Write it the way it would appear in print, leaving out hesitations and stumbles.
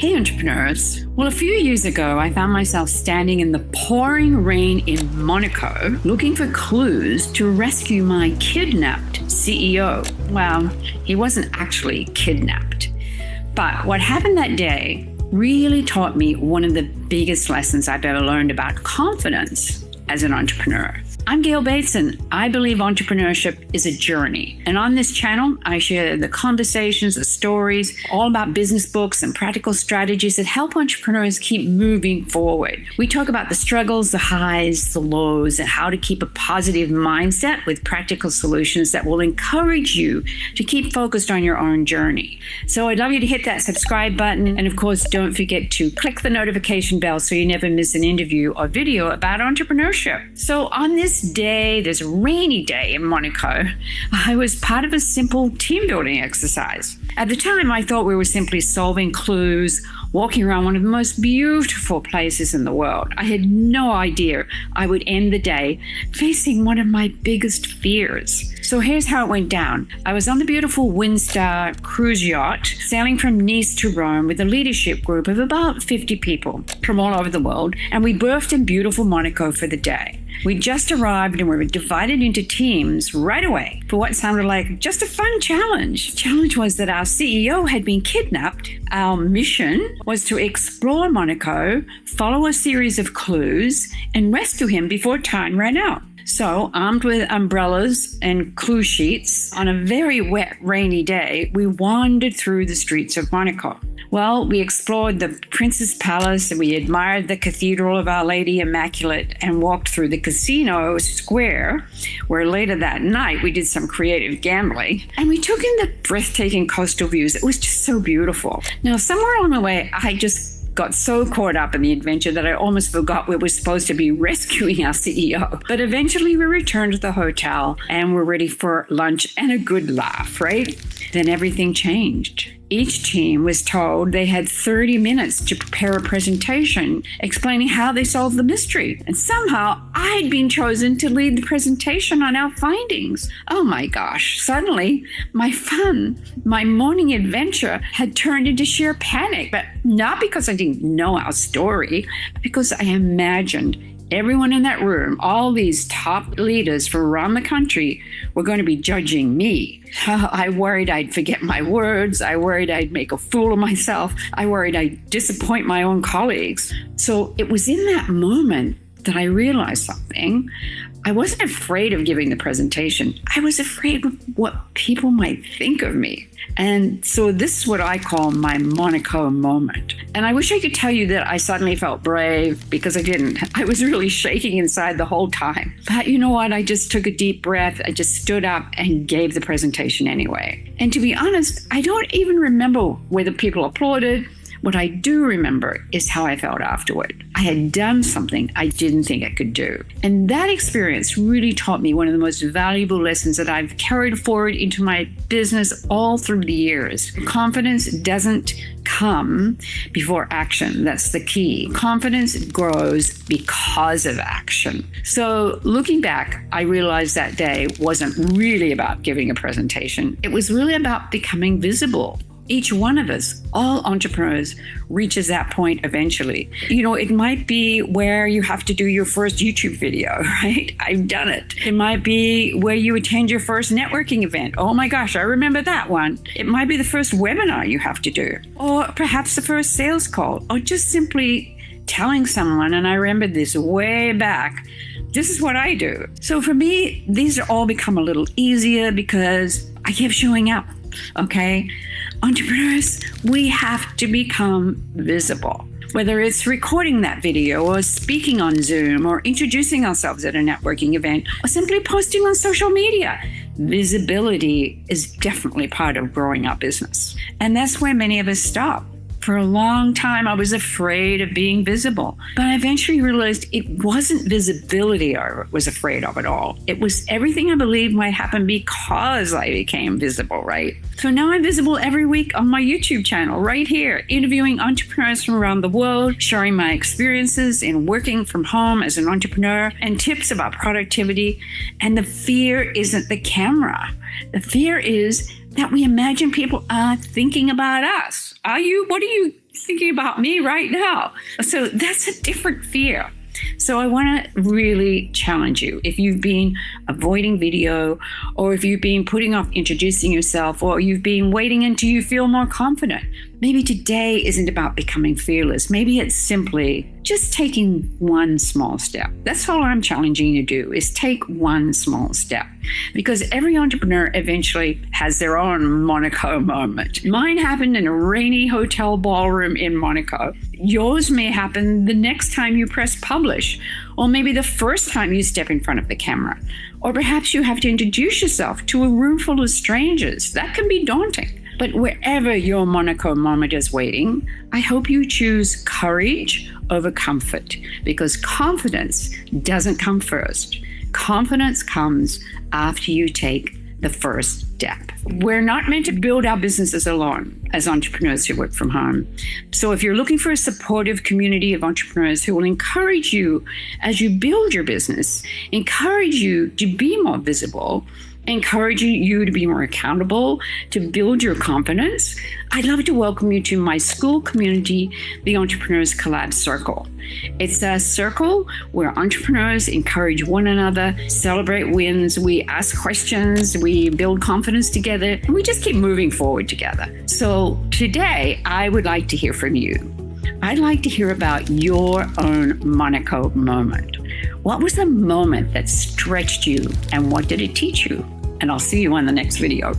Hey entrepreneurs. Well, a few years ago, I found myself standing in the pouring rain in Monaco looking for clues to rescue my kidnapped CEO. Well, he wasn't actually kidnapped. But what happened that day really taught me one of the biggest lessons I've ever learned about confidence as an entrepreneur. I'm Gale Bates, and I believe entrepreneurship is a journey. And on this channel, I share the conversations, the stories, all about business books and practical strategies that help entrepreneurs keep moving forward. We talk about the struggles, the highs, the lows, and how to keep a positive mindset with practical solutions that will encourage you to keep focused on your own journey. So I'd love you to hit that subscribe button. And of course, don't forget to click the notification bell so you never miss an interview or video about entrepreneurship. So on this rainy day in Monaco, I was part of a simple team building exercise. At the time, I thought we were simply solving clues, walking around one of the most beautiful places in the world. I had no idea I would end the day facing one of my biggest fears. So here's how it went down. I was on the beautiful Windstar cruise yacht, sailing from Nice to Rome with a leadership group of about 50 people from all over the world, and we berthed in beautiful Monaco for the day. We just arrived and we were divided into teams right away for what sounded like just a fun challenge. The challenge was that our CEO had been kidnapped. Our mission was to explore Monaco, follow a series of clues, and rescue him before time ran out. So, armed with umbrellas and clue sheets, on a very wet, rainy day, we wandered through the streets of Monaco. Well, we explored the Prince's Palace and we admired the Cathedral of Our Lady Immaculate and walked through the casino square, where later that night we did some creative gambling. And we took in the breathtaking coastal views. It was just so beautiful. Now, somewhere along the way, I just got so caught up in the adventure that I almost forgot we were supposed to be rescuing our CEO. But eventually we returned to the hotel and were ready for lunch and a good laugh, right? Then everything changed. Each team was told they had 30 minutes to prepare a presentation explaining how they solved the mystery. And somehow I'd been chosen to lead the presentation on our findings. Oh my gosh, suddenly my fun, my morning adventure had turned into sheer panic. But not because I didn't know our story, but because I imagined everyone in that room, all these top leaders from around the country, were going to be judging me. I worried I'd forget my words. I worried I'd make a fool of myself. I worried I'd disappoint my own colleagues. So it was in that moment that I realized something. I wasn't afraid of giving the presentation. I was afraid of what people might think of me. And so this is what I call my Monaco moment. And I wish I could tell you that I suddenly felt brave, because I didn't. I was really shaking inside the whole time. But you know what? I just took a deep breath. I just stood up and gave the presentation anyway. And to be honest, I don't even remember whether people applauded. What I do remember is how I felt afterward. I had done something I didn't think I could do. And that experience really taught me one of the most valuable lessons that I've carried forward into my business all through the years. Confidence doesn't come before action. That's the key. Confidence grows because of action. So looking back, I realized that day wasn't really about giving a presentation. It was really about becoming visible. Each one of us, all entrepreneurs, reaches that point eventually. You know, it might be where you have to do your first YouTube video, right? I've done it. It might be where you attend your first networking event. Oh my gosh, I remember that one. It might be the first webinar you have to do, or perhaps the first sales call, or just simply telling someone, and I remember this way back, this is what I do. So for me, these are all become a little easier because I kept showing up, okay? Entrepreneurs, we have to become visible. Whether it's recording that video or speaking on Zoom or introducing ourselves at a networking event or simply posting on social media, visibility is definitely part of growing our business. And that's where many of us stop. For a long time, I was afraid of being visible, but I eventually realized it wasn't visibility I was afraid of at all. It was everything I believed might happen because I became visible, right? So now I'm visible every week on my YouTube channel right here, interviewing entrepreneurs from around the world, sharing my experiences in working from home as an entrepreneur and tips about productivity. And the fear isn't the camera. The fear is that we imagine people are thinking about us. Are you? What are you thinking about me right now. So that's a different fear. So I want to really challenge you. If you've been avoiding video, or if you've been putting off introducing yourself, or you've been waiting until you feel more confident, maybe today isn't about becoming fearless. Maybe it's simply just taking one small step. That's all I'm challenging you to do, is take one small step. Because every entrepreneur eventually has their own Monaco moment. Mine happened in a rainy hotel ballroom in Monaco. Yours may happen the next time you press publish, or maybe the first time you step in front of the camera. Or perhaps you have to introduce yourself to a room full of strangers. That can be daunting. But wherever your Monaco moment is waiting, I hope you choose courage over comfort, because confidence doesn't come first. Confidence comes after you take the first step. We're not meant to build our businesses alone as entrepreneurs who work from home. So if you're looking for a supportive community of entrepreneurs who will encourage you as you build your business, encourage you to be more visible, encouraging you to be more accountable, to build your confidence, I'd love to welcome you to my SKOOL community, the Entrepreneurs Collab Circle. It's a circle where entrepreneurs encourage one another, celebrate wins, we ask questions, we build confidence together, and we just keep moving forward together. So today, I would like to hear from you. I'd like to hear about your own Monaco moment. What was the moment that stretched you, and what did it teach you? And I'll see you on the next video.